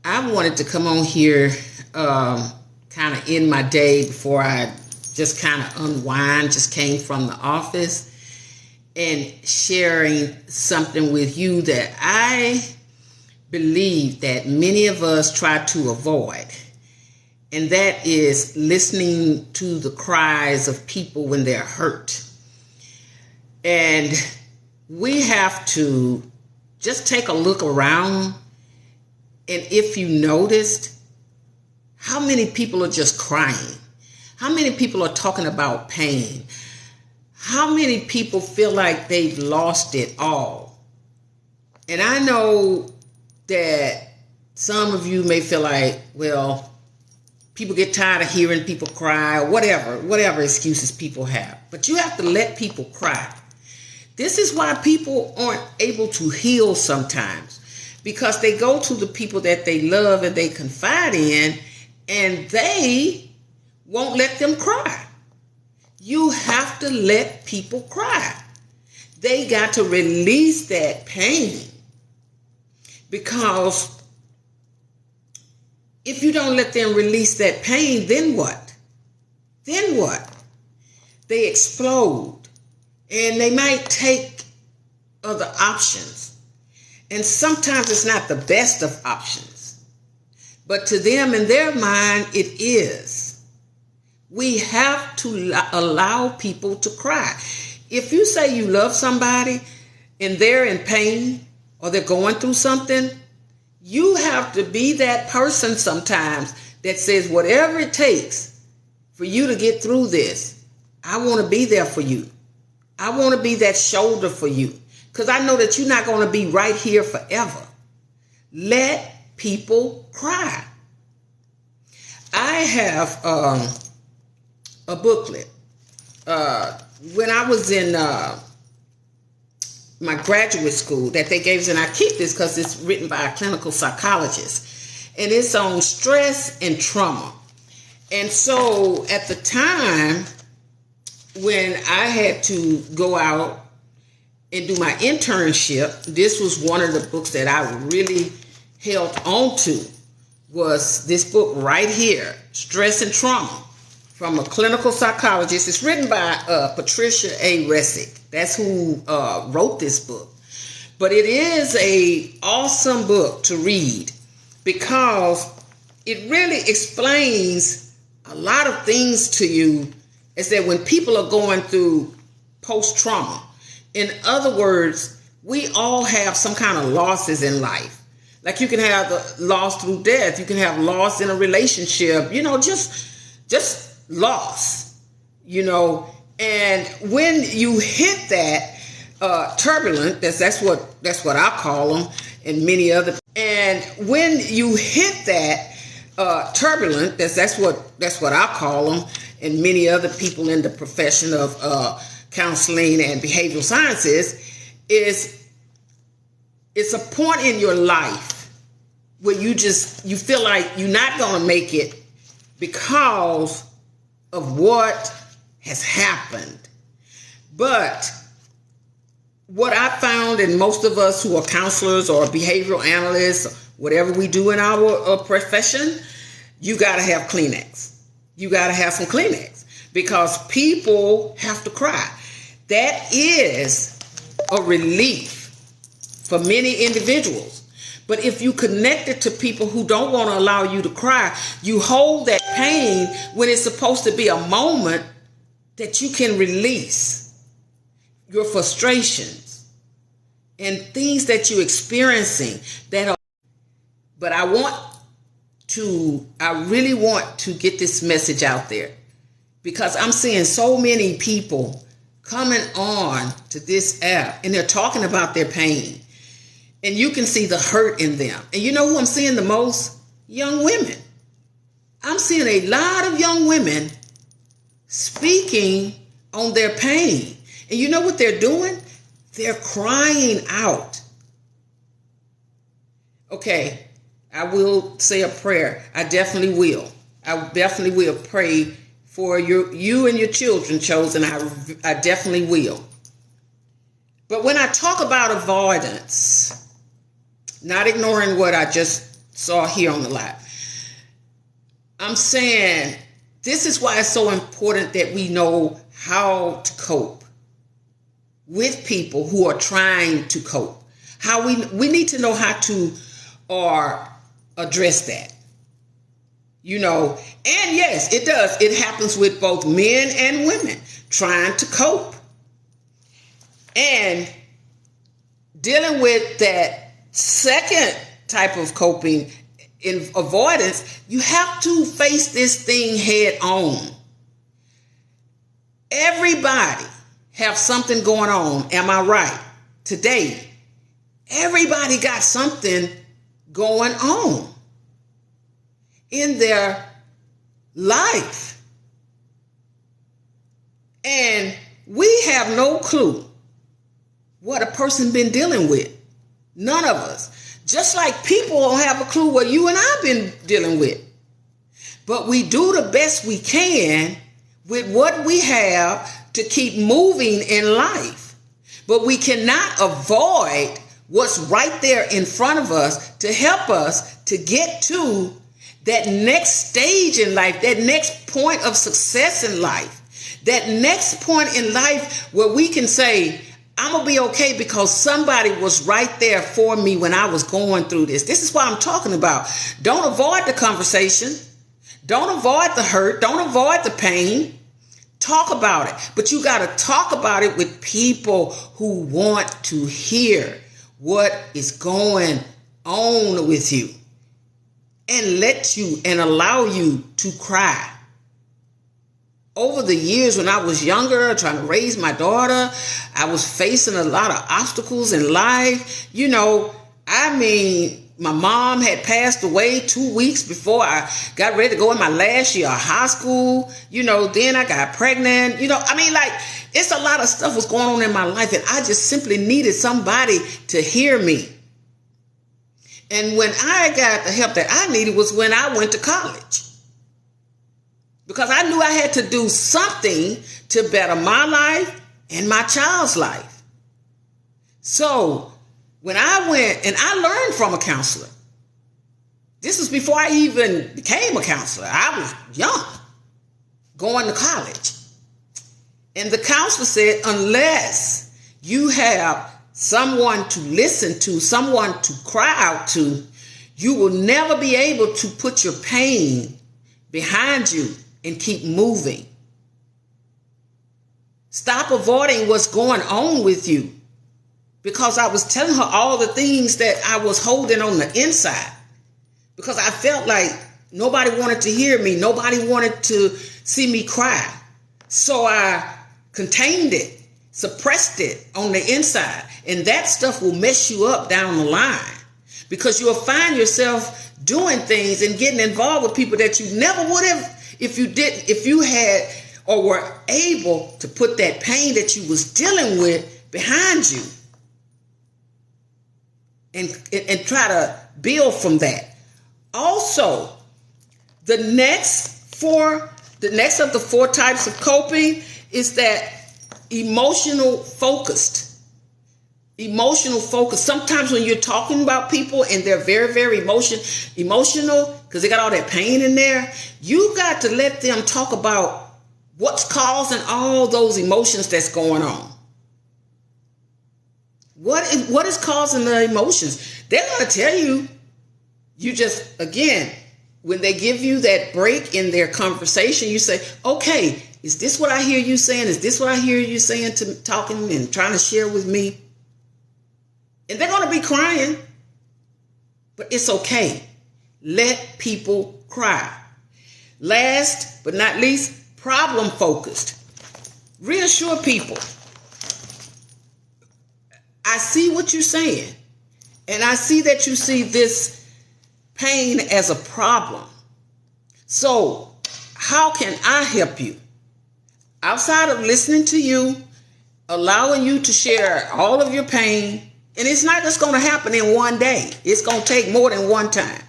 I wanted to come on here, kind of end my day before I just kind of unwind, just came from the office, and sharing something with you that I believe that many of us try to avoid. And that is listening to the cries of people when they're hurt. And we have to just take a look around. And if you noticed, how many people are just crying? How many people are talking about pain? How many people feel like they've lost it all? And I know that some of you may feel like, well, people get tired of hearing people cry or whatever excuses people have. But you have to let people cry. This is why people aren't able to heal sometimes, because they go to the people that they love and they confide in, and they won't let them cry. You have to let people cry. They got to release that pain, because if you don't let them release that pain, then what? Then what? They explode, and they might take other options. And sometimes it's not the best of options, but to them in their mind, it is. We have to allow people to cry. If you say you love somebody and they're in pain or they're going through something, you have to be that person sometimes that says, whatever it takes for you to get through this, I want to be there for you. I want to be that shoulder for you, because I know that you're not going to be right here forever. Let people cry. I have a booklet. When I was in my graduate school that they gave us, and I keep this because it's written by a clinical psychologist, and it's on stress and trauma. And so at the time when I had to go out and do my internship, this was one of the books that I really held on to, was this book right here, Stress and Trauma, from a clinical psychologist. It's written by Patricia A. Resick. That's who wrote this book. But it is an awesome book to read, because it really explains a lot of things to you. Is that when people are going through post-trauma, in other words, we all have some kind of losses in life. Like you can have the loss through death. You can have loss in a relationship, just loss, and when you hit that turbulent, that's what I call them, and many other. And when you hit that turbulent, that's what I call them, and many other people in the profession of counseling and behavioral sciences, it's a point in your life where you feel like you're not going to make it because of what has happened. But what I found, in most of us who are counselors or behavioral analysts, whatever we do in our profession, you got to have Kleenex. You got to have some Kleenex, because people have to cry. That is a relief for many individuals. But if you connect it to people who don't want to allow you to cry, you hold that pain when it's supposed to be a moment that you can release your frustrations and things that you're experiencing that are. But I really want to get this message out there, because I'm seeing so many people coming on to this app and they're talking about their pain, and you can see the hurt in them. And you know who I'm seeing the most? Young women. I'm seeing a lot of young women speaking on their pain. And you know what they're doing? They're crying out. Okay, I will say a prayer. I definitely will. I definitely will pray for you and your children, Chosen. I definitely will. But when I talk about avoidance, not ignoring what I just saw here on the live. I'm saying this is why it's so important that we know how to cope with people who are trying to cope. How we need to know how to address that. And yes, it does. It happens with both men and women trying to cope. And dealing with that second type of coping in avoidance, you have to face this thing head on. Everybody have something going on. Am I right? Today, everybody got something going on in their life. And we have no clue what a person been dealing with. None of us. Just like people don't have a clue what you and I've been dealing with. But we do the best we can with what we have to keep moving in life. But we cannot avoid what's right there in front of us to help us to get to that next stage in life, that next point of success in life, that next point in life where we can say, I'm going to be okay because somebody was right there for me when I was going through this. This is what I'm talking about. Don't avoid the conversation. Don't avoid the hurt. Don't avoid the pain. Talk about it. But you got to talk about it with people who want to hear what is going on with you and let you and allow you to cry. Over the years when I was younger, trying to raise my daughter, I was facing a lot of obstacles in life. My mom had passed away 2 weeks before I got ready to go in my last year of high school. Then I got pregnant. It's a lot of stuff was going on in my life, and I just simply needed somebody to hear me. And when I got the help that I needed was when I went to college. Because I knew I had to do something to better my life and my child's life. So when I went and I learned from a counselor, this was before I even became a counselor. I was young, going to college. And the counselor said, unless you have someone to listen to, someone to cry out to, you will never be able to put your pain behind you and keep moving. Stop avoiding what's going on with you. Because I was telling her all the things that I was holding on the inside. Because I felt like nobody wanted to hear me. Nobody wanted to see me cry. So I contained it, suppressed it on the inside. And that stuff will mess you up down the line. Because you'll find yourself doing things and getting involved with people that you never would have if you had or were able to put that pain that you was dealing with behind you and try to build from that. Also, the next of the four types of coping is that emotional focused. Emotional focus. Sometimes when you're talking about people and they're very, very emotional because they got all that pain in there, you got to let them talk about what's causing all those emotions that's going on. What is causing the emotions? They're going to tell you. You just, again, when they give you that break in their conversation, you say, okay, is this what I hear you saying? Is this what I hear you saying talking and trying to share with me? And they're going to be crying, but it's okay. Let people cry. Last but not least, problem focused. Reassure people. I see what you're saying, and I see that you see this pain as a problem. So how can I help you? Outside of listening to you, allowing you to share all of your pain, and it's not just going to happen in one day. It's going to take more than one time.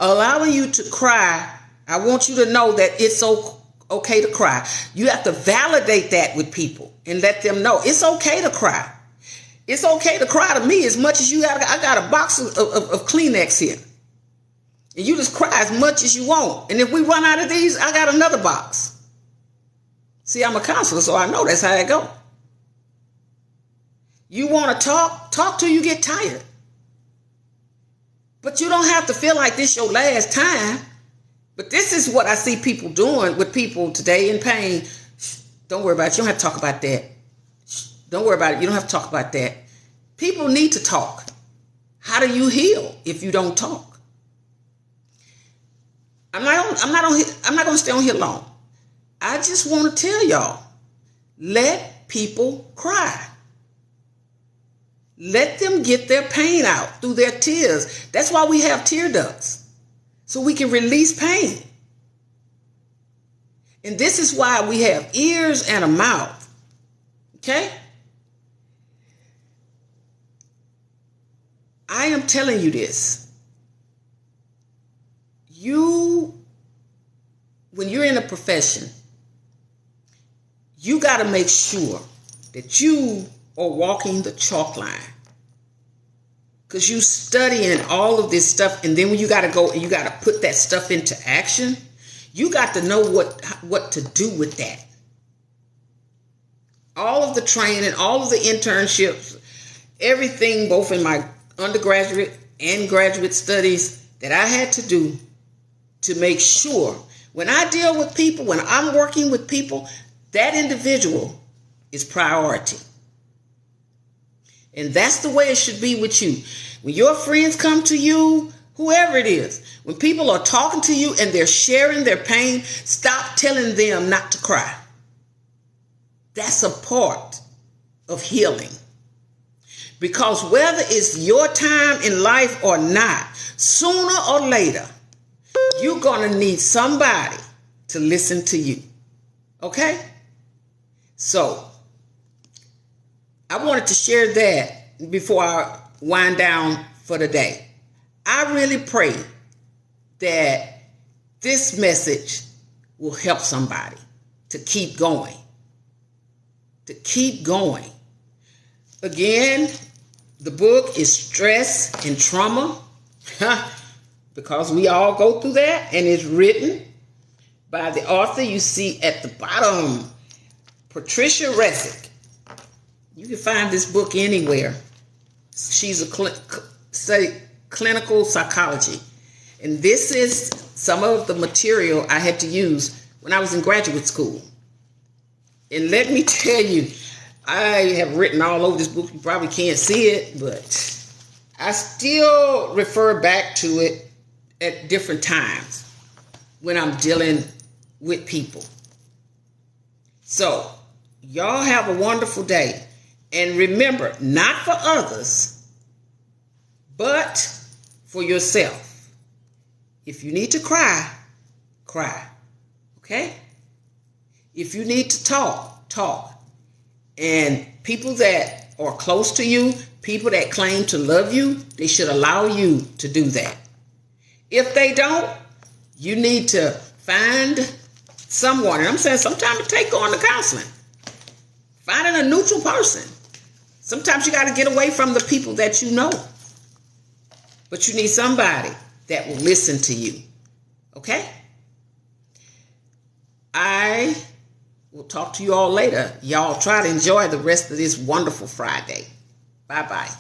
Allowing you to cry, I want you to know that it's okay to cry. You have to validate that with people and let them know it's okay to cry. It's okay to cry to me as much as you got. I got a box of Kleenex here. And you just cry as much as you want. And if we run out of these, I got another box. See, I'm a counselor, so I know that's how it go. You want to talk till you get tired. But you don't have to feel like this your last time. But this is what I see people doing with people today in pain. Don't worry about it. You don't have to talk about that. Don't worry about it. You don't have to talk about that. People need to talk. How do you heal if you don't talk? I'm not going to stay on here long. I just want to tell y'all, let people cry. Let them get their pain out through their tears. That's why we have tear ducts, so we can release pain. And this is why we have ears and a mouth. Okay? I am telling you this. When you're in a profession, you got to make sure that you are walking the chalk line. Because you studying all of this stuff, and then when you got to go and you got to put that stuff into action, you got to know what to do with that. All of the training, all of the internships, everything, both in my undergraduate and graduate studies that I had to do to make sure when I deal with people, when I'm working with people, that individual is priority. And that's the way it should be with you. When your friends come to you, whoever it is, when people are talking to you and they're sharing their pain, stop telling them not to cry. That's a part of healing. Because whether it's your time in life or not, sooner or later, you're going to need somebody to listen to you. Okay? So, I wanted to share that before I wind down for the day. I really pray that this message will help somebody to keep going. To keep going. Again, the book is Stress and Trauma, because we all go through that, and it's written by the author you see at the bottom, Patricia Resnick. You can find this book anywhere. She's a clinical psychology. And this is some of the material I had to use when I was in graduate school. And let me tell you, I have written all over this book. You probably can't see it, but I still refer back to it at different times when I'm dealing with people. So, y'all have a wonderful day. And remember, not for others, but for yourself. If you need to cry, cry. Okay? If you need to talk, talk. And people that are close to you, people that claim to love you, they should allow you to do that. If they don't, you need to find someone. And I'm saying sometimes it takes going to counseling. Finding a neutral person. Sometimes you got to get away from the people that you know. But you need somebody that will listen to you. Okay? I will talk to you all later. Y'all try to enjoy the rest of this wonderful Friday. Bye-bye.